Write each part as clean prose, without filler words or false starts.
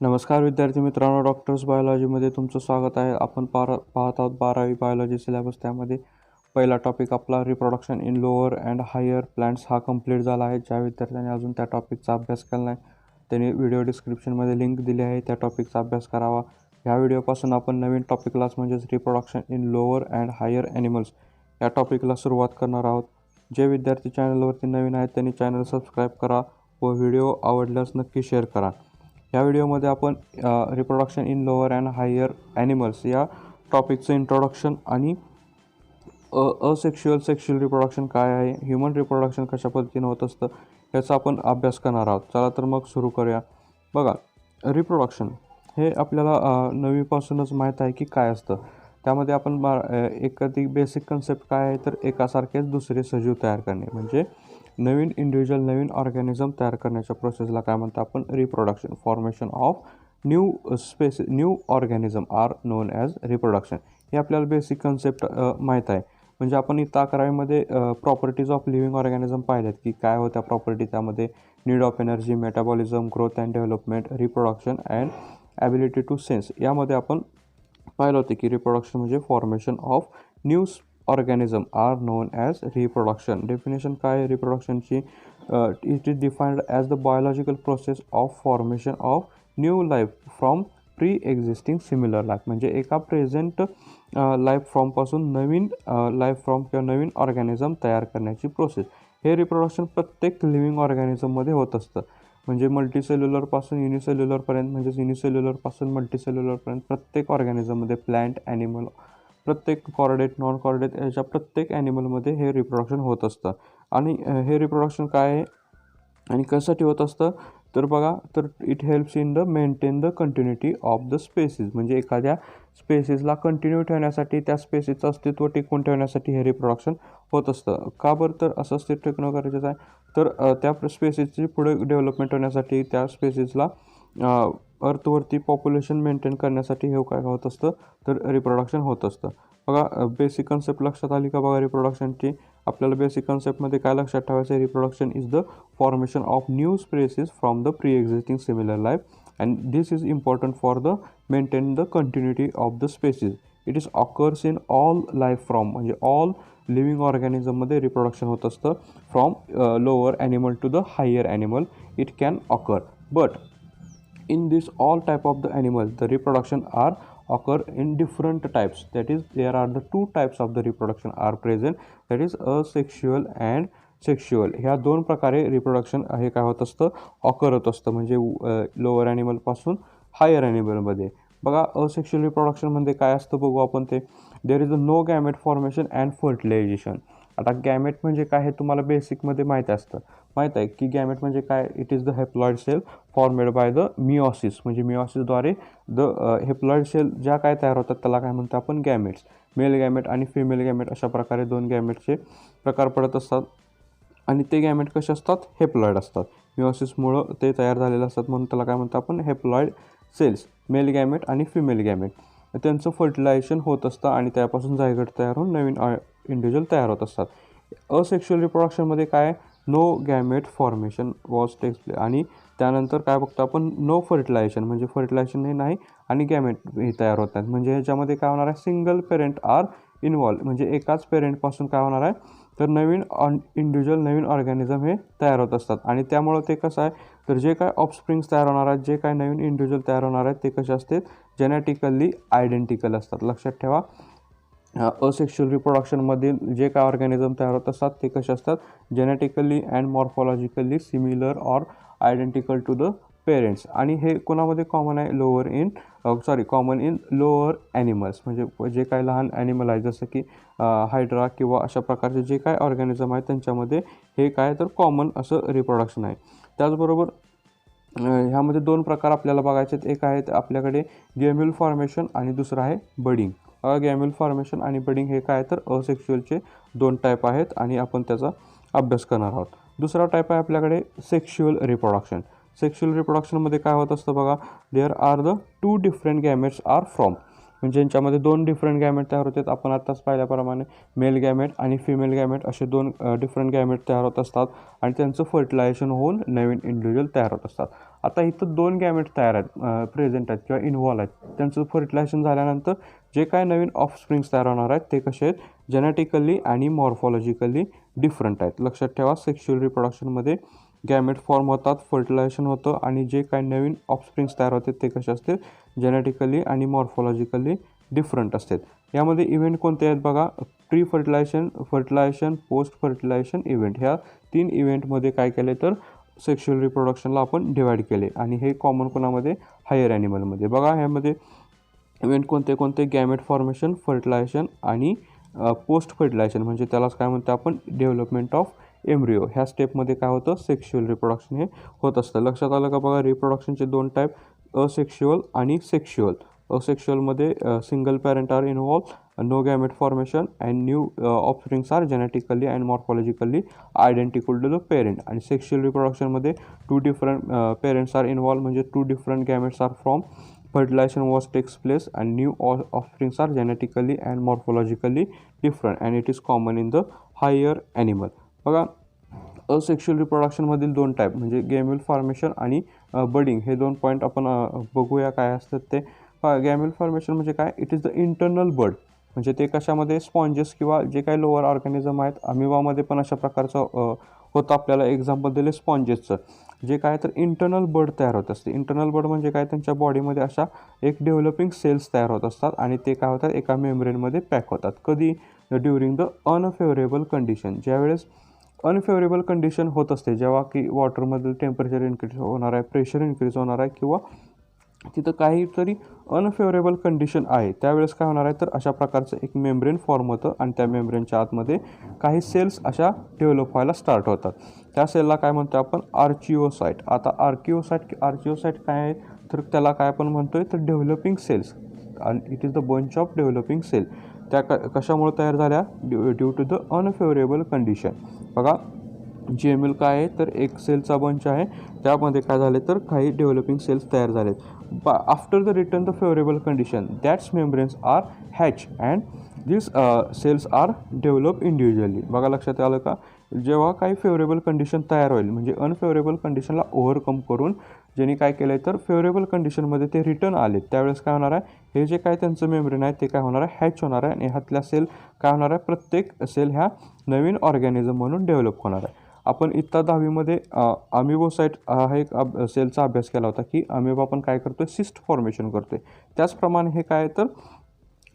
नमस्कार विद्यार्थी मित्रांनो, डॉक्टर्स बायोलॉजीमध्ये तुमचं स्वागत आहे. आपण पाहत आहोत 12वी बायोलॉजी सिलेबस. त्यामध्ये पहिला टॉपिक आपला reproduction in lower and higher plants हा कंप्लीट झाला आहे. ज्या विद्यार्थ्यांनी अजून त्या टॉपिकचा अभ्यास केला नाही त्यांनी व्हिडिओ डिस्क्रिप्शनमध्ये लिंक दिली आहे, त्या टॉपिकचा अभ्यास करावा. ह्या व्हिडिओपासून आपण नवीन टॉपिकलाच म्हणजेच reproduction in lower and higher animals या टॉपिकला सुरुवात करणार आहोत. जे विद्यार्थी चॅनलवरती नवीन आहेत त्यांनी चॅनल सबस्क्राईब करा व व्हिडिओ आवडल्यास नक्की शेअर करा. या व्हिडिओमध्ये आपण reproduction in lower and higher animals या टॉपिकचं इंट्रोडक्शन आणि सेक्शुअल रिप्रोडक्शन काय आहे, ह्युमन रिप्रोडक्शन कशा पद्धतीनं होत असतं याचा आपण अभ्यास करणार आहोत. चला तर मग सुरू करूया. बघा, रिप्रोडक्शन हे आपल्याला नववीपासूनच माहीत आहे की काय असतं. त्यामध्ये आपण एखादी बेसिक कन्सेप्ट काय आहे तर एकासारखेच दुसरे सजीव तयार करणे, म्हणजे नवीन इंडिव्हिज्युअल नवीन ऑर्गॅनिझम तयार करण्याच्या प्रोसेसला काय म्हणतो आपण, reproduction. Formation of new organism are known as reproduction. हे आपल्याला बेसिक कन्सेप्ट माहीत आहे. म्हणजे आपण इथं 11वीमध्ये प्रॉपर्टीज ऑफ लिव्हिंग ऑर्गॅनिझम पाहिल्यात की काय होत्या प्रॉपर्टी. त्यामध्ये need of energy, metabolism, growth and development, reproduction and ability to sense. यामध्ये आपण पाहिलं होते की रिप्रोडक्शन म्हणजे formation of new organism are known as reproduction. Definition काय आहे रिप्रोडक्शनची? It is defined as the biological process of formation of new life from pre existing similar life. म्हणजे एका प्रेझेंट लाईफ फॉर्मपासून नवीन लाईफ फॉर्म किंवा नवीन organism तयार करण्याची process. हे reproduction प्रत्येक लिव्हिंग ऑर्गॅनिझममध्ये होत असतं. म्हणजे मल्टीसेल्युलरपासून युनिसेल्युलरपर्यंत, म्हणजेच युनिसेल्युलरपासून मल्टीसेल्युलरपर्यंत प्रत्येक ऑर्गॅनिझममध्ये, प्लॅन्ट, ॲनिमल, प्रत्येक कॉर्डेट, नॉन कॉर्डेट याच्या प्रत्येक ॲनिमलमध्ये हे रिप्रोडक्शन होत असतं. आणि हे रिप्रोडक्शन काय आहे आणि कशासाठी होत असतं तर बघा, तर it helps in the maintain the continuity of the species. म्हणजे एखाद्या स्पेसीजला कंटिन्यू ठेवण्यासाठी, त्या स्पेसीजचं अस्तित्व टिकवून ठेवण्यासाठी हे रिप्रोडक्शन होत असतं. का बरं तर असं अस्तित्व टिकवणं गरजेचं आहे तर त्या स्पेसीजची पुढे डेव्हलपमेंट होण्यासाठी, त्या स्पेसीजला अर्थवरती पॉप्युलेशन मेंटेन करण्यासाठी हे काय होत असतं तर रिप्रोडक्शन होत असतं. बघा, बेसिक कन्सेप्ट लक्षात आली का? बघा, रिप्रोडक्शनची आपल्याला बेसिक कन्सेप्टमध्ये काय लक्षात ठेवायचं आहे? Reproduction is the formation of new species from the pre existing similar life and this is important for the maintain the continuity of the species. It is occurs in all life from, म्हणजे all living ऑर्गॅनिझममध्ये reproduction होत असतं. From lower animal to the higher animal it can occur. But in this all type of the animals the reproduction are occur in different types. That is, there are the two types of the reproduction are present, that is asexual and sexual. ह्या दोन प्रकारे reproduction हे काय होत असतं, occur होत असतं. म्हणजे लोअर ॲनिमलपासून हायर ॲनिमलमध्ये. बघा, असेक्शुअल रिप्रोडक्शनमध्ये काय असतं बघू आपण ते. There is a no gamete formation and fertilisation. आता गॅमेट म्हणजे काय हे तुम्हाला बेसिकमध्ये माहीत असतं. माहीत आहे की गॅमेट म्हणजे काय? It is the haploid cell formed by the meiosis. म्हणजे मिओसिसद्वारे हेप्लॉइड सेल ज्या काय तयार होतात त्याला काय म्हणतो आपण, गॅमेट्स. मेल गॅमेट आणि फिमेल गॅमेट अशा प्रकारे दोन गॅमेटचे प्रकार पडत असतात. आणि ते गॅमेट कसे असतात? हेप्लॉइड असतात. मिओसिसमुळं ते तयार झालेले असतात, म्हणून त्याला काय म्हणतो आपण, हेप्लॉइड सेल्स. मेल गॅमेट आणि फिमेल गॅमेट त्यांचं फर्टिलायझेशन होत असतं आणि त्यापासून जायगट तयार होऊन नवीन इंडिव्हिज्युअल तयार होत असतात. असेक्शुअल रिप्रोडक्शनमध्ये काय, no gamete formation was takes place. आणि त्यानंतर काय बघतो आपण, नो फर्टिलायझेशन, म्हणजे फर्टिलायझेशन हे नाही आणि गॅमेट हे तयार होत आहेत. म्हणजे ह्याच्यामध्ये काय होणार आहे, सिंगल पेरेंट आर इन्व्हॉल्व. म्हणजे एकाच पेरेंटपासून काय होणार आहे तर नवीन इंडिव्हिज्युअल नवीन ऑर्गॅनिझम हे तयार होत असतात. आणि त्यामुळं ते कसं आहे तर जे काय ऑफस्प्रिंग्स तयार होणार आहेत, जे काय नवीन इंडिव्हिज्युअल तयार होणार आहेत ते कसे असतात, जेनेटिकली आयडेंटिकल असतात. लक्षात ठेवा, असेक्शुअल रिप्रोडक्शनमधील जे काय ऑर्गॅनिझम तयार होत असतात ते कसे असतात, genetically and morphologically similar or identical to the parents. आणि हे कोणामध्ये कॉमन आहे, कॉमन इन लोअर ॲनिमल्स. म्हणजे जे काय लहान ॲनिमल आहे जसं की हायड्रा किंवा अशा प्रकारचे जे काय ऑर्गॅनिझम आहेत त्यांच्यामध्ये हे काय तर कॉमन असं रिप्रोडक्शन आहे. त्याचबरोबर ह्यामध्ये दोन प्रकार आपल्याला बघायचे आहेत. एक आहे आपल्याकडे गॅम्यूल फॉर्मेशन आणि दुसरं आहे बडिंग. गॅम्यूल फॉर्मेशन आणि बडिंग हे काय तर असेक्शुअलचे दोन टाईप आहेत आणि आपण त्याचा अभ्यास करणार आहोत. दुसरा टाईप आहे आपल्याकडे सेक्शुअल रिप्रोडक्शन. सेक्शुअल रिप्रोडक्शनमध्ये काय होत असतं बघा, there are the two different gametes are from. म्हणजे यांच्यामध्ये दोन डिफरंट गॅमेट तयार होतात. आपण आत्ताच पाहिल्याप्रमाणे मेल गॅमेट आणि फिमेल गॅमेट असे दोन डिफरंट गॅमेट तयार होत असतात आणि त्यांचं फर्टिलायझेशन होऊन नवीन इंडिव्हिज्युअल तयार होत असतात. आता इथं 2 गॅमेट तयार आहेत, प्रेझेंट आहेत किंवा इन्व्हॉल्व आहेत. त्यांचं फर्टिलायझेशन झाल्यानंतर जे काय नवीन ऑफस्प्रिंग्स तयार होणार आहेत ते कसे आहेत, जेनेटिकली आणि मॉर्फॉलॉजिकली डिफरंट आहेत. लक्षात ठेवा, सेक्शुअल रिप्रोडक्शनमध्ये गॅमेट फॉर्म होतात, फर्टिलायझेशन होतं आणि जे काही नवीन ऑफस्प्रिंग्स तयार होते ते कसे असते, जेनेटिकली आणि मॉर्फॉलॉजिकली डिफरंट असतात. यामध्ये इव्हेंट कोणते आहेत बघा, pre fertilisation, post fertilisation event. ह्या 3 इव्हेंटमध्ये काय केले तर सेक्शुअल रिप्रोडक्शनला आपण डिवाईड केले आणि हे कॉमन कोणामध्ये, हायर ॲनिमलमध्ये. बघा ह्यामध्ये इव्हेंट कोणते कोणते, गॅमेट फॉर्मेशन, फर्टिलायझेशन आणि पोस्ट फर्टिलायझेशन म्हणजे त्यालाच काय म्हणतो आपण, डेव्हलपमेंट ऑफ एम्ब्रिओ. ह्या स्टेपमध्ये काय होतं, सेक्शुअल रिप्रोडक्शन हे होत असतं. लक्षात आलं का बघा, रिप्रोडक्शनचे 2 टाईप, असेक्शुअल आणि सेक्शुअल. असेक्शुअलमध्ये single parent are involve, no gamete formation and new offsprings are genetically and morphologically identical to the parent. आणि सेक्शुअल रिप्रोडक्शनमध्ये 2 डिफरंट पेरेंट्स आर इन्व्हॉल्व म्हणजे 2 different gametes are from fertilization was takes place and new offsprings are genetically and morphologically different and it is common in the higher animal. बघा, asexual रिप्रोडक्शनमधील 2 type म्हणजे गॅम्यूल formation आणि budding, हे 2 point आपण बघूया काय असतात ते. गॅम्यूल फॉर्मेशन म्हणजे काय, इट इज द इंटरनल बड, म्हणजे ते कशामध्ये, स्पॉन्जेस किंवा जे काही लोअर ऑर्गॅनिझम आहेत, अमिबामध्ये पण अशा प्रकारचं होतं. आपल्याला एक्झाम्पल दिले स्पॉन्जेसचं. जे काय तर इंटरनल बड तयार होत असते. इंटरनल बड म्हणजे काय, त्यांच्या बॉडीमध्ये अशा एक डेव्हलपिंग सेल्स तयार होत असतात आणि ते काय होतात, एका मेम्ब्रेनमध्ये पॅक होतात. कधी, ड्युरिंग द अनफेवरेबल कंडिशन. ज्यावेळेस अनफेवरेबल कंडिशन होत असते, जेव्हा की वॉटरमधील टेम्परेचर इन्क्रीज होणार आहे, प्रेशर इन्क्रीज होणार आहे किंवा तिथं काहीतरी अनफेवरेबल कंडिशन आहे, त्यावेळेस काय होणार आहे तर अशा प्रकारचं एक मेम्ब्रेन फॉर्म होतं आणि त्या मेम्ब्रेनच्या आतमध्ये काही सेल्स अशा डेव्हलप व्हायला स्टार्ट होतात. त्या सेलला काय म्हणतो आपण, आर्चिओसाईट. आता आर्चिओसाईट काय आहे तर त्याला काय आपण म्हणतोय तर डेव्हलपिंग सेल्स, आणि it is the bunch of developing cell. त्या कशामुळे तयार झाल्या, due to the unfavourable condition. बघा, GML काय आहे तर एक सेलचा बंच आहे, त्यामध्ये काय झाले तर काही डेव्हलपिंग सेल्स तयार झालेत. After the return the favourable condition that's membranes are hatch and this cells are develop individually. बघा, लक्षात आलं का, जेव्हा काही फेवरेबल कंडिशन तयार होईल म्हणजे अनफेवरेबल कंडिशनला ओव्हरकम करून ज्यांनी काय केलं आहे तर फेवरेबल कंडिशनमध्ये ते रिटर्न आले, त्यावेळेस काय होणार आहे, हे जे काय त्यांचं मेम्ब्रेन आहे ते काय होणार आहे, हॅच होणार आहे आणि ह्यातल्या सेल काय होणार आहे, प्रत्येक सेल ह्या नवीन ऑर्गॅनिझम म्हणून डेव्हलप होणार आहे. आपण इत्ता 10वीमध्ये अमिबोसाईट हा एक सेलचा अभ्यास केला होता की अमिबा पण काय करतोय, सिस्ट फॉर्मेशन करतोय. त्याचप्रमाणे हे काय तर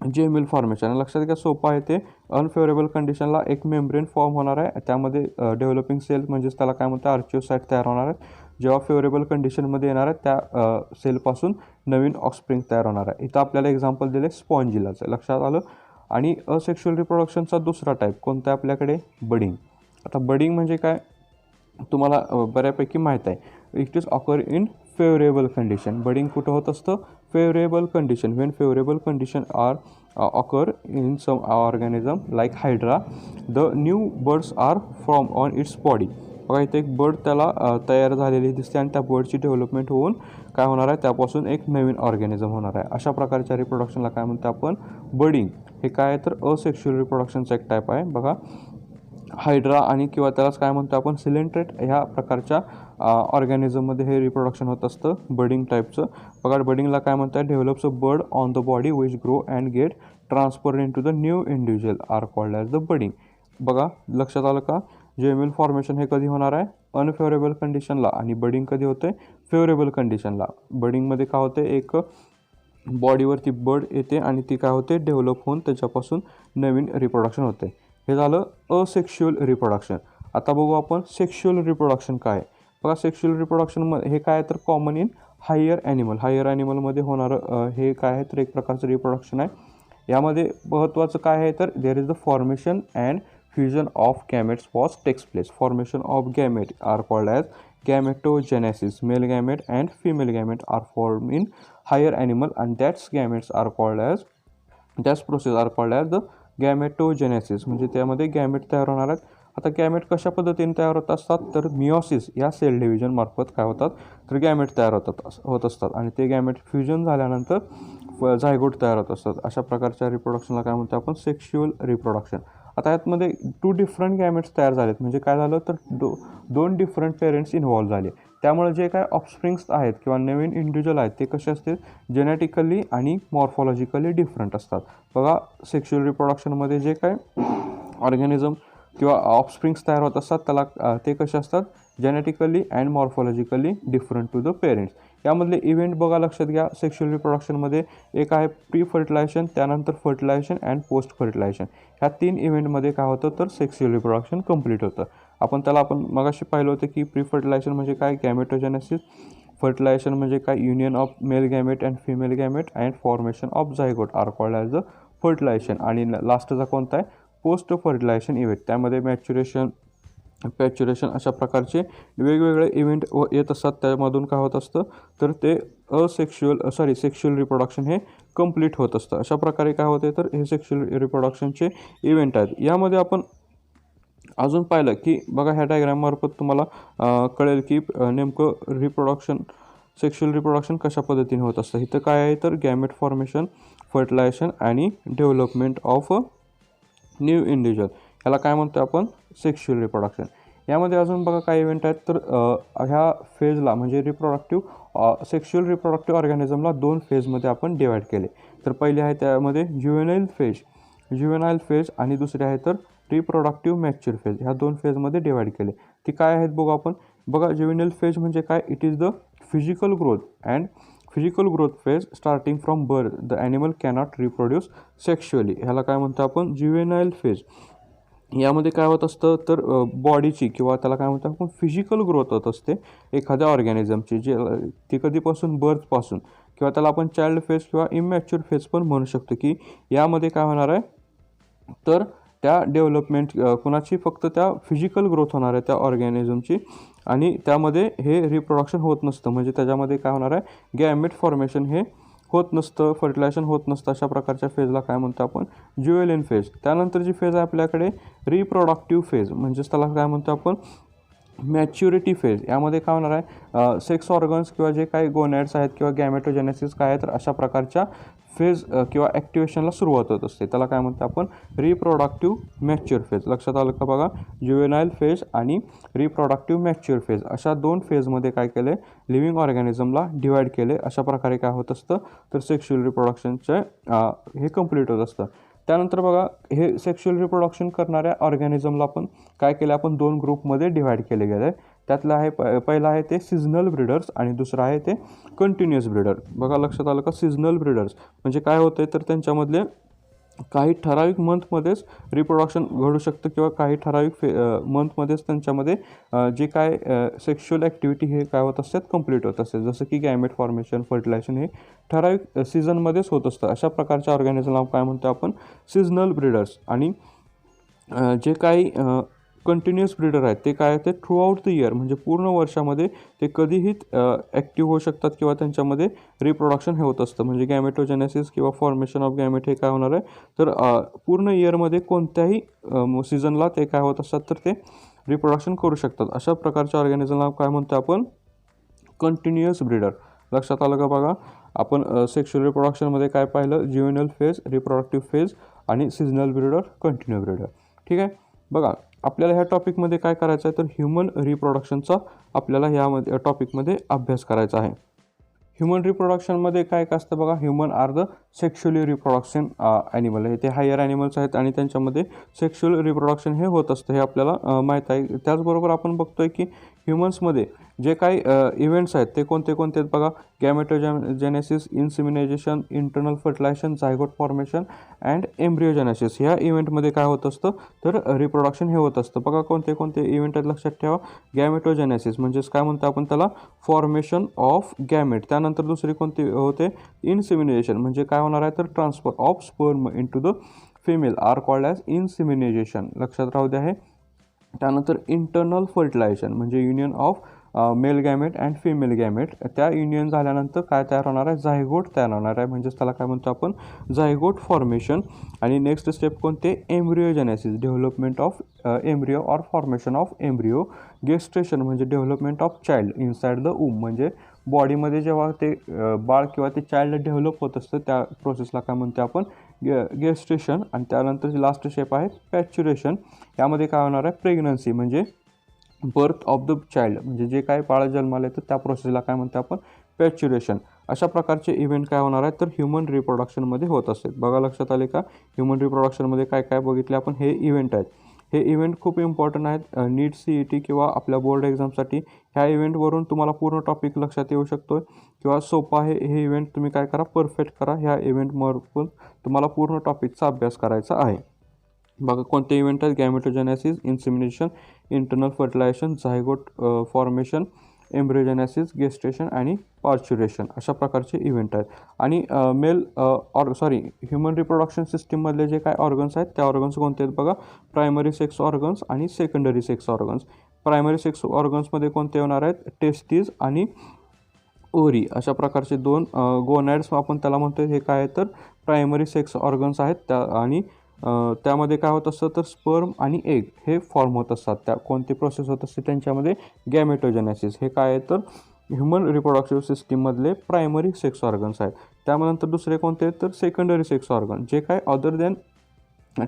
GML फॉर्मेशन. लक्षात घ्या, सोपं आहे ते. अनफेवरेबल कंडिशनला एक मेम्ब्रेन फॉर्म होणार आहे, त्यामध्ये डेव्हलपिंग सेल म्हणजेच त्याला काय म्हणतात, आर्चिओसाईट तयार होणार आहेत. जेव्हा फेवरेबल कंडिशनमध्ये येणार आहेत त्या सेलपासून नवीन ऑफस्प्रिंग तयार होणार आहे. इथं आपल्याला एक्झाम्पल दिले स्पॉन्जिलाचं, लक्षात आलं. आणि असेक्शुअल रिप्रोडक्शनचा दुसरा टाईप कोणता आहे आपल्याकडे, बडिंग. आता बडिंग म्हणजे काय तुम्हाला बऱ्यापैकी माहीत आहे, it is occur in favourable condition. Budding कुठं होत असतं, favourable condition. When favourable condition are occur in some organism like hydra, the new birds are from on its body. बघा, इथे एक बर्ड त्याला तयार झालेली दिसते आणि त्या बर्डची डेव्हलपमेंट होऊन काय होणार आहे, त्यापासून एक नवीन ऑर्गॅनिझम होणार आहे. अशा प्रकारच्या रिप्रोडक्शनला काय म्हणतो आपण, बडिंग. हे काय तर असेक्शुअल रिप्रोडक्शनचा एक टाईप आहे. बघा, हायड्रा आणि किंवा त्यालाच काय म्हणतो आपण, सिलेंट्रेट, ह्या प्रकारच्या ऑर्गॅनिझममध्ये हे रिप्रोडक्शन होत असतं बडिंग टाईपचं. बघा, बडिंगला काय म्हणतात, develops a bird on the body which grow and get transfer in to the new individual are called as the budding. बघा, लक्षात आलं का, GML फॉर्मेशन हे कधी होणार आहे, अनफेवरेबल कंडिशनला, आणि बडिंग कधी होते, फेवरेबल कंडिशनला. बडिंगमध्ये काय होते, एक बॉडीवरती बर्ड येते आणि ती काय होते, डेव्हलप होऊन त्याच्यापासून नवीन रिप्रोडक्शन होते. हे झालं असेक्शुअल रिप्रोडक्शन. आता बघू आपण सेक्शुअल रिप्रोडक्शन काय. बघा, सेक्शुअल रिप्रोडक्शनमध्ये हे काय तर common in higher animal. Higher ॲनिमलमध्ये होणारं हे काय आहे तर एक प्रकारचं रिप्रोडक्शन आहे. यामध्ये महत्त्वाचं काय आहे तर there is the formation and fusion of gametes was takes place. Formation of gamete are called as gametogenesis. Male gamete and female gamete are form in higher animal and that's gametes are called as, that's process are called as the gametogenesis. म्हणजे त्यामध्ये gamete तयार होणार आहेत. आता gamete कशा पद्धतीने तयार होत असतात तर मिओसिस या सेल डिव्हिजन मार्फत काय होतात तर गॅमेट तयार होत असतात आणि ते गॅमेट फ्युजन झाल्यानंतर झायगोट तयार होत असतात. अशा प्रकारच्या रिप्रोडक्शनला काय म्हणतो आपण, सेक्शुअल रिप्रोडक्शन. आता यातमध्ये 2 डिफरंट गॅमेट्स तयार झालेत म्हणजे काय झालं तर 2 डिफरंट पेरेंट्स इन्व्हॉल्व झाले. त्यामुळे जे काय ऑफस्प्रिंग्स आहेत किंवा नवीन इंडिव्हिज्युअल आहेत ते कसे असतील, जेनेटिकली आणि मॉर्फॉलॉजिकली डिफरंट असतात. बघा, सेक्शुअल रिप्रोडक्शनमध्ये जे काय ऑर्गॅनिझम किंवा ऑफस्प्रिंग्स तयार होत असतात त्याला ते कसे असतात, genetically and morphologically different to the parents. यामधले इव्हेंट बघा लक्षात घ्या, सेक्शुअल रिप्रोडक्शनमध्ये एक आहे प्री फर्टिलायझेशन, त्यानंतर फर्टिलायझेशन अँड पोस्ट फर्टिलायझेशन. ह्या 3 इव्हेंटमध्ये काय होतं तर सेक्शुअल रिप्रोडक्शन कंप्लीट होतं. आपण मगाशी पाहिलं होतं की प्री फर्टिलायझेशन म्हणजे काय, गॅमेटोजेनेसिस. फर्टिलायझेशन म्हणजे काय, union of male gamete and female gamete and formation of zygote are called as the fertilisation. आणि लास्टचा कोणता आहे, पोस्ट फर्टिलायझेशन इव्हेंट. त्यामध्ये पॅच्युरेशन अशा प्रकारचे वेगवेगळे इव्हेंट येत असतात. त्यामधून काय होत असतं तर ते सेक्शुअल रिप्रोडक्शन हे कंप्लीट होत असतं. अशा प्रकारे काय होते तर हे सेक्शुअल रिप्रोडक्शनचे इव्हेंट आहेत. यामध्ये आपण अजून पाहिलं की बघा, ह्या डायग्राममार्फत तुम्हाला कळेल की नेमकं सेक्शुअल रिप्रोडक्शन कशा पद्धतीने होत असतं. इथं काय आहे तर गॅमेट फॉर्मेशन, फर्टिलायझेशन आणि डेव्हलपमेंट ऑफ न्यू इंडिव्हिज्युअल, ह्याला काय म्हणतो आपण, सेक्शुअल रिप्रोडक्शन. यामध्ये अजून बघा काय इव्हेंट आहेत तर ह्या फेजला म्हणजे सेक्शुअल रिप्रोडक्टिव्ह ऑर्गॅनिझमला 2 फेजमध्ये आपण डिवाईड केले. तर पहिले आहे त्यामध्ये ज्युवेनाईल फेज आणि दुसरे आहे तर रिप्रोडक्टिव्ह मॅच्युअर फेज. ह्या 2 फेजमध्ये डिवाईड केले. ती काय आहेत बघू आपण. बघा, ज्युवेनाईल फेज म्हणजे काय, it is the physical growth phase starting from birth. The animal cannot reproduce sexually. ह्याला काय म्हणतो आपण, ज्युवेनाईल फेज. यामध्ये काय होत असतं तर बॉडीची किंवा त्याला काय म्हणतो आपण फिजिकल ग्रोथ होत असते एखाद्या ऑर्गॅनिझमची, ती कधीपासून, बर्थपासून. किंवा त्याला आपण चाइल्ड फेज किंवा इमॅच्युअर फेज पण म्हणू शकतो. की यामध्ये काय होणार आहे तर त्या डेव्हलपमेंट कुणाची, फक्त त्या फिजिकल ग्रोथ होणार आहे त्या ऑर्गॅनिझमची, आणि त्यामध्ये हे रिप्रोडक्शन होत नसतं. म्हणजे त्याच्यामध्ये काय होणार आहे, गॅमेट फॉर्मेशन हे होत नसतं, फर्टिलायझेशन होत नसतं. अशा प्रकारच्या फेजला काय म्हणतो आपण, ज्युवेनाईल फेज. त्यानंतर जी फेज आहे आपल्याकडे रिप्रोडक्टिव्ह फेज, म्हणजेच त्याला काय म्हणतो आपण मॅच्युरिटी फेज. यामध्ये काय होणार आहे, सेक्स ऑर्गन्स किंवा जे काही गोनॅड्स आहेत किंवा गॅमेटोजेनेसिस काय आहे तर अशा प्रकारच्या फेज किंवा ॲक्टिवेशनला सुरुवात होत असते. त्याला काय म्हणतो आपण रिप्रोडक्टिव्ह मॅच्युअर फेज. लक्षात आलं का बघा, ज्युवेनाईल फेज आणि रिप्रोडक्टिव्ह मॅच्युअर फेज अशा 2 फेजमध्ये काय केले, लिव्हिंग ऑर्गॅनिझमला डिवाईड केले. अशा प्रकारे काय होत असतं तर सेक्शुअल रिप्रोडक्शनचे हे कंप्लीट होत असतं. त्यानंतर बघा, हे सेक्शुअल रिप्रोडक्शन करणाऱ्या ऑर्गॅनिझमला आपण काय केलं, आपण 2 ग्रुपमध्ये डिवाईड केले गेले. त्यातलं आहे पहिलं आहे ते सिजनल ब्रीडर्स आणि दुसरं आहे ते कंटिन्युअस ब्रीडर. बघा, लक्षात आलं का, सिजनल ब्रीडर्स म्हणजे काय होतं तर त्यांच्यामधले काही ठराविक मंथमध्येच रिप्रोडक्शन घडू शकतं किंवा काही ठराविक मंथमध्येच त्यांच्यामध्ये जे काय सेक्शुअल ॲक्टिव्हिटी हे काय होत असतात, कंप्लीट होत असते. जसं की गॅमेट फॉर्मेशन, फर्टिलायझेशन हे ठराविक सीझनमध्येच होत असतं. अशा प्रकारच्या ऑर्गॅनिझमला काय म्हणतो आपण सिजनल ब्रीडर्स. आणि जे काही कंटिन्युअस ब्रीडर आहेत ते काय, ते थ्रू आउट द इयर म्हणजे पूर्ण वर्षामध्ये ते कधीही ॲक्टिव्ह होऊ शकतात किंवा त्यांच्यामध्ये रिप्रोडक्शन हे होत असतं. म्हणजे गॅमेटोजेनेसिस किंवा फॉर्मेशन ऑफ गॅमेट हे काय होणार आहे तर पूर्ण इयरमध्ये कोणत्याही सीझनला ते काय होत असतात तर ते रिप्रोडक्शन करू शकतात. अशा प्रकारच्या ऑर्गॅनिझमला काय म्हणतो आपण कंटिन्युअस ब्रीडर. लक्षात आलं का बघा, आपण सेक्शुअल रिप्रोडक्शनमध्ये काय पाहिलं, ज्युवेनाईल फेज, रिप्रोडक्टिव्ह फेज आणि सिजनल ब्रीडर, कंटिन्यू ब्रीडर. ठीक आहे. बघा, आपल्याला ह्या टॉपिकमध्ये काय करायचं आहे तर ह्युमन रिप्रोडक्शनचा आपल्याला ह्यामध्ये टॉपिकमध्ये अभ्यास करायचा आहे. ह्युमन रिप्रोडक्शनमध्ये काय असतं बघा, human are the sexually reproduction animal आहे. ते हायर ॲनिमल्स आहेत आणि त्यांच्यामध्ये सेक्शुअल रिप्रोडक्शन हे होत असतं, हे आपल्याला माहीत आहे. त्याचबरोबर आपण बघतोय की ह्युमन्समध्ये जे काही इव्हेंट्स आहेत ते कोणते आहेत बघा, gametogenesis, insemination, internal fertilization, zygote formation and embryogenesis. ह्या इव्हेंटमध्ये काय होत असतं तर रिप्रोडक्शन हे होत असतं. बघा, कोणते इव्हेंट आहेत लक्षात ठेवा. गॅमेटोजेनेसिस म्हणजेच काय म्हणतो आपण त्याला फॉर्मेशन ऑफ गॅमेट. त्यानंतर दुसरी कोणती होते, इन्सिमिनायझेशन म्हणजे काय होणार आहे तर transfer of sperm into the female are called as insemination. लक्षात राहू द्या हे. त्यानंतर इंटरनल फर्टिलायझेशन म्हणजे union of male gamete and female gamete. त्या युनियन झाल्यानंतर काय तयार होणार आहे, झायगोट तयार होणार आहे. म्हणजेच त्याला काय म्हणतो आपण झायगोट फॉर्मेशन. आणि नेक्स्ट स्टेप कोणते, embryogenesis, development of embryo or formation of embryo. Gestation म्हणजे development of child inside the womb, म्हणजे बॉडीमध्ये जेव्हा ते बाळ किंवा ते चाइल्ड डेव्हलप होत असतं त्या प्रोसेसला काय म्हणतो आपण गेस्ट्रेशन. आणि त्यानंतर लास्ट स्टेप आहे पॅच्युरेशन. यामध्ये काय होणार आहे, प्रेग्नन्सी म्हणजे बर्थ ऑफ द चाइल्ड म्हणजे जे काय बाळ जन्माला येतं त्या प्रोसेसला काय म्हणतो आपण पॅच्युरेशन. अशा प्रकारचे इव्हेंट काय होणार आहेत तर ह्युमन रिप्रोडक्शनमध्ये होत असतात. बघा लक्षात आले का, ह्युमन रिप्रोडक्शनमध्ये काय काय बघितले आपण, हे इव्हेंट आहेत. हे इव्हेंट खूप इम्पॉर्टंट आहेत. नीट CET किंवा आपल्या बोर्ड एक्झामसाठी ह्या इव्हेंटवरून तुम्हाला पूर्ण टॉपिक लक्षात येऊ शकतो किंवा सोपं आहे. हे इव्हेंट तुम्ही काय करा, परफेक्ट करा. ह्या इव्हेंटमधून तुम्हाला पूर्ण टॉपिकचा अभ्यास करायचा आहे. बघा कोणते इव्हेंट आहेत, gametogenesis, insemination, internal fertilization, zygote formation, embryogenesis, gestation आणि पार्च्युरेशन अशा प्रकारचे इव्हेंट आहेत. आणि ह्युमन रिप्रोडक्शन सिस्टीममधले जे काय ऑर्गन्स आहेत त्या ऑर्गन्स कोणते आहेत बघा, प्रायमरी सेक्स ऑर्गन्स आणि secondary sex organs. Primary sex ऑर्गन्समध्ये कोणते होणार आहेत, टेस्टीज आणि ओरी अशा प्रकारचे दोन गोनॅड्स आपण त्याला म्हणतो. हे काय आहे तर प्रायमरी सेक्स ऑर्गन्स आहेत त्या. आणि त्यामध्ये काय होत असतं तर स्पर्म आणि एग हे फॉर्म होत असतात. त्या कोणती प्रोसेस होत असते त्यांच्यामध्ये, गॅमेटोजेनेसिस. हे काय आहे तर ह्युमन रिप्रोडक्टिव्ह सिस्टीममधले प्रायमरी सेक्स ऑर्गन्स आहेत. त्यानंतर दुसरे कोणते आहेत तर सेकंडरी सेक्स ऑर्गन, जे काय अदर दॅन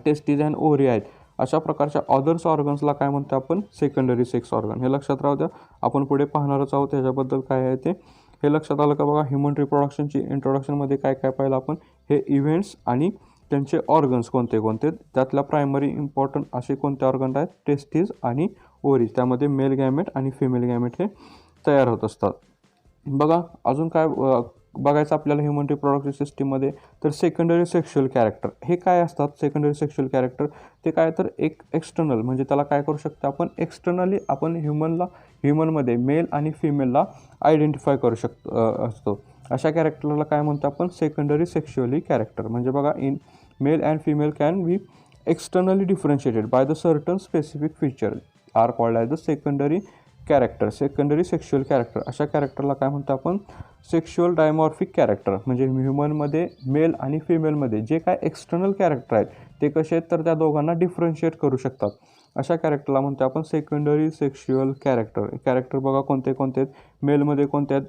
टेस्टीज अँड ओरी आहेत. अशा प्रकारच्या अदर्स ऑर्गन्सला काय म्हणतो आपण, सेकंडरी सेक्स ऑर्गन. हे लक्षात राहू द्या, आपण पुढे पाहणारच आहोत ह्याच्याबद्दल काय आहे ते. हे लक्षात आलं का बघा, ह्युमन रिप्रोडक्शनची इंट्रोडक्शनमध्ये काय काय पाहिलं आपण, हे इव्हेंट्स आणि त्यांचे ऑर्गन्स कोणते कोणते. त्यातल्या प्रायमरी इम्पॉर्टंट असे कोणते ऑर्गन आहेत, टेस्टीज आणि ओरीज. त्यामध्ये मेल गॅमेट आणि फिमेल गॅमेट हे तयार होत असतात. बघा अजून काय बघायचं आपल्याला ह्युमन रिप्रोडक्टिव्ह सिस्टीममध्ये, तर सेकंडरी सेक्शुअल कॅरेक्टर हे काय असतात. सेकंडरी सेक्शुअल कॅरेक्टर ते काय तर एक एक्सटर्नल, म्हणजे त्याला काय करू शकतो आपण, एक्सटर्नली आपण ह्युमनमध्ये मेल आणि फिमेलला आयडेंटिफाय करू असतो. अशा कॅरेक्टरला काय म्हणतो आपण, सेकंडरी सेक्शुअली कॅरेक्टर. म्हणजे बघा, in male and female can be externally differentiated by the certain specific feature are called as the secondary character, secondary sexual character. अशा कॅरेक्टरला काय म्हणतो आपण, सेक्शुअल डायमॉर्फिक कॅरेक्टर. म्हणजे ह्युमनमध्ये मेल आणि फिमेलमध्ये जे काय एक्सटर्नल कॅरेक्टर आहेत ते कसे आहेत तर त्या दोघांना डिफरन्शिएट करू शकतात. अशा कॅरेक्टरला म्हणतो आपण सेकंडरी सेक्शुअल कॅरेक्टर. कॅरेक्टर बघा कोणते कोणते आहेत, मेलमध्ये कोणते आहेत,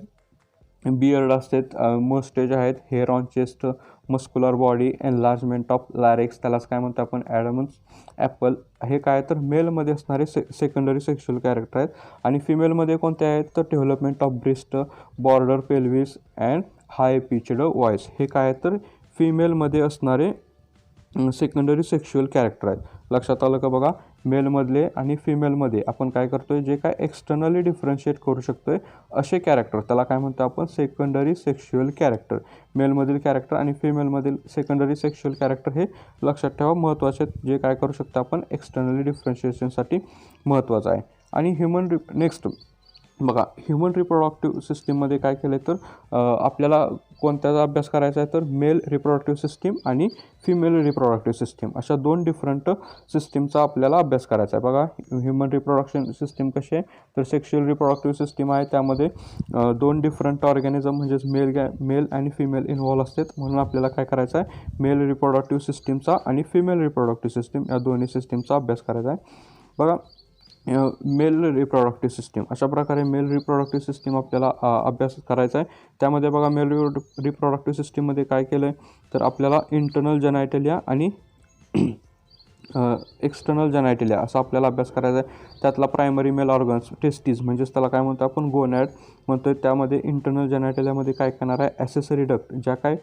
बियर्ड असतात, मस्टेज आहेत, hair on chest, muscular body, enlargement of larynx, त्यालाच काय म्हणतो आपण ॲडमन्स ॲपल. हे काय तर मेलमध्ये असणारे सेकंडरी सेक्शुअल कॅरेक्टर आहेत. आणि फिमेलमध्ये कोणते आहेत तर development of breast, border pelvis and high pitched voice. हे काय तर फिमेलमध्ये असणारे सेकंडरी सेक्शुअल कॅरेक्टर आहेत. लक्षात आलं का बघा, मेलमधले आणि फिमेलमध्ये आपण काय करतो आहे, जे काय एक्सटर्नली डिफरन्शिएट करू शकतो आहे असे कॅरेक्टर त्याला काय म्हणतो आपण, सेकंडरी सेक्शुअल कॅरेक्टर. मेलमधील कॅरेक्टर आणि फिमेलमधील सेकंडरी सेक्शुअल कॅरेक्टर हे लक्षात ठेवा, महत्त्वाचे आहेत, जे काय करू शकतो आपण एक्सटर्नली डिफरन्शिएशनसाठी महत्त्वाचं आहे. आणि नेक्स्ट बघा, ह्युमन रिप्रोडक्टिव्ह सिस्टीममध्ये काय केलं आहे तर आपल्याला कोणत्याचा अभ्यास करायचा आहे तर मेल रिप्रोडक्टिव्ह सिस्टीम आणि फिमेल रिप्रोडक्टिव्ह सिस्टीम अशा दोन डिफरंट सिस्टीमचा आपल्याला अभ्यास करायचा आहे. बघा ह्युमन रिप्रोडक्शन सिस्टीम कशी आहे तर सेक्शुअल रिप्रोडक्टिव्ह सिस्टीम आहे, त्यामध्ये दोन डिफरंट ऑर्गॅनिझम म्हणजेच मेल आणि फिमेल इन्व्हॉल्व असतात. म्हणून आपल्याला काय करायचं आहे, मेल रिप्रोडक्टिव्ह सिस्टीमचा आणि फिमेल रिप्रोडक्टिव्ह सिस्टीम या दोन्ही सिस्टीमचा अभ्यास करायचा आहे. बघा मेल रिप्रोडक्टिव्ह सिस्टीम, अशा प्रकारे मेल रिप्रोडक्टिव्ह सिस्टीम आपल्याला अभ्यास करायचा आहे. त्यामध्ये बघा मेल रिप्रोडक्टिव्ह सिस्टीममध्ये काय केलं आहे तर आपल्याला इंटरनल जेनायटेलिया आणि एक्सटर्नल जेनायटेलिया असा आपल्याला अभ्यास करायचा आहे. त्यातला प्रायमरी मेल ऑर्गन्स टेस्टीज म्हणजेच त्याला काय म्हणतो आपण गोनॅड म्हणतो. त्यामध्ये इंटरनल जेनायटेलियामध्ये काय करणार आहे, ॲसेसरी डक्ट, ज्या काय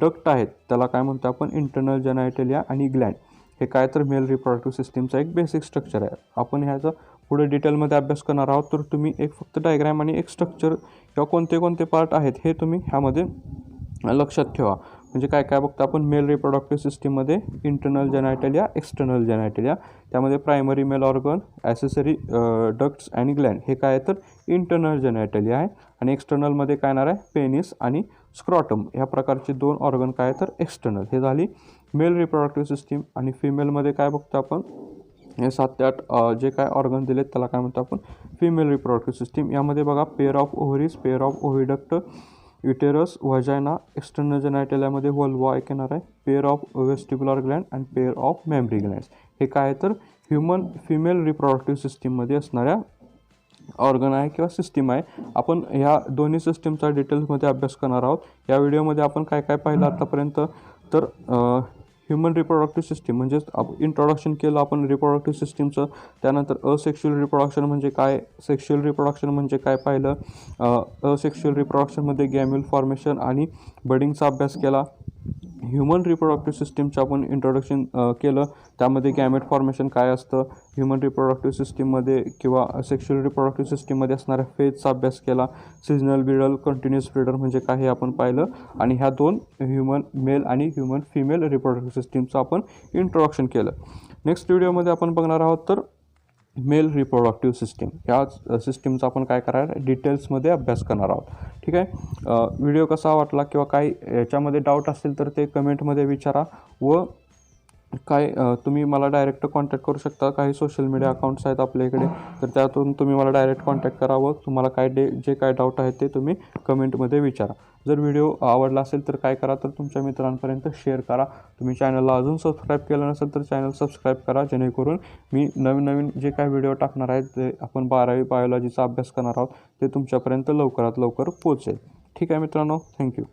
डक्ट आहेत त्याला काय म्हणतो आपण इंटरनल जेनायटेलिया आणि ग्लँड. हे काय तर मेल रिप्रोडक्टिव्ह सिस्टीमचा एक बेसिक स्ट्रक्चर आहे. आपण ह्याचा पुढे डिटेलमध्ये अभ्यास करणार आहोत, तर तुम्ही एक फक्त डायग्रॅम आणि एक स्ट्रक्चर किंवा कोणते कोणते पार्ट आहेत हे तुम्ही ह्यामध्ये लक्षात ठेवा. म्हणजे काय काय बघतो आपण मेल रिप्रोडक्टिव्ह सिस्टीममध्ये, इंटरनल जेनायटेलिया, एक्सटर्नल जेनायटेलिया, त्यामध्ये primary male organ, accessory ducts आणि ग्लँड. हे काय तर इंटरनल जेनायटेलिया आहे. आणि एक्सटर्नलमध्ये काय येणार आहे, पेनिस आणि स्क्रॉटम ह्या प्रकारचे दोन ऑर्गन काय तर एक्सटर्नल. हे झाली मेल रिप्रोडक्टिव्ह सिस्टीम. आणि फिमेलमध्ये काय बघतो आपण, हे 7 ते 8 जे काय ऑर्गन दिलेत त्याला काय म्हणतो आपण फिमेल रिप्रोडक्टिव्ह सिस्टीम. यामध्ये बघा pair of ovaries, pair of oviduct, uterus, vagina, external जेनायटेलियामध्ये वल्वा एक येणार आहे, पेअर ऑफ वेस्टिब्युलर ग्लँड आणि पेअर ऑफ मेमरी ग्लँड्स. हे काय तर फिमेल रिप्रोडक्टिव्ह सिस्टीममध्ये असणाऱ्या ऑर्गन आहे किंवा सिस्टीम आहे. आपण ह्या दोन्ही सिस्टीमचा डिटेल्समध्ये अभ्यास करणार आहोत. या व्हिडिओमध्ये आपण काय काय पाहिलं आतापर्यंत तर ह्युमन रिप्रोडक्टिव्ह सिस्टीम म्हणजेच इंट्रोडक्शन केलं आपण रिप्रोडक्टिव्ह सिस्टीमचं. त्यानंतर असेक्शुअल रिप्रोडक्शन म्हणजे काय, सेक्शुअल रिप्रोडक्शन म्हणजे काय पाहिलं. असेक्शुअल रिप्रोडक्शनमध्ये गॅम्यूल फॉर्मेशन आणि बडिंगचा अभ्यास केला. ह्युमन रिप्रोडक्टिव्ह सिस्टीमचं आपण इंट्रोडक्शन केलं, त्यामध्ये गॅमेट फॉर्मेशन काय असतं, ह्युमन रिप्रोडक्टिव्ह सिस्टीममध्ये किंवा सेक्शुअल रिप्रोडक्टिव्ह सिस्टीममध्ये असणाऱ्या फेजचा अभ्यास केला. सिजनल, विरल, कंटिन्युअस ब्रीडर म्हणजे काय हे आपण पाहिलं. आणि ह्या दोन ह्युमन मेल आणि ह्युमन फिमेल रिप्रोडक्टिव्ह सिस्टीमचं आपण इंट्रोडक्शन केलं. नेक्स्ट व्हिडिओमध्ये आपण बघणार आहोत तर मेल रिप्रोडक्टिव्ह सिस्टीम. ह्या सिस्टीमचा आपण काय करणार डिटेल्समध्ये अभ्यास करणार आहोत. ठीक आहे. व्हिडिओ कसा वाटला किंवा काही याच्यामध्ये डाऊट असेल तर ते कमेंटमध्ये विचारा. व काय तुम्ही मला डायरेक्ट कॉन्टॅक्ट करू शकता. काही सोशल मीडिया अकाउंट्स आहेत आपल्या इकडे, तर त्यातून तुम्ही मला डायरेक्ट कॉन्टॅक्ट करावं. तुम्हाला काय जे काय डाऊट आहेत ते तुम्ही कमेंटमध्ये विचारा. जर व्हिडिओ आवडला असेल तर काय करा, तर तुमच्या मित्रांपर्यंत शेअर करा. तुम्ही चॅनलला अजून सबस्क्राईब केलं नसेल तर चॅनल सबस्क्राईब करा, जेणेकरून मी नवीन जे काय व्हिडिओ टाकणार आहेत ते आपण 12वी बायोलॉजीचा अभ्यास करणार आहोत ते तुमच्यापर्यंत लवकरात लवकर पोहोचेल. ठीक आहे मित्रांनो, थँक्यू.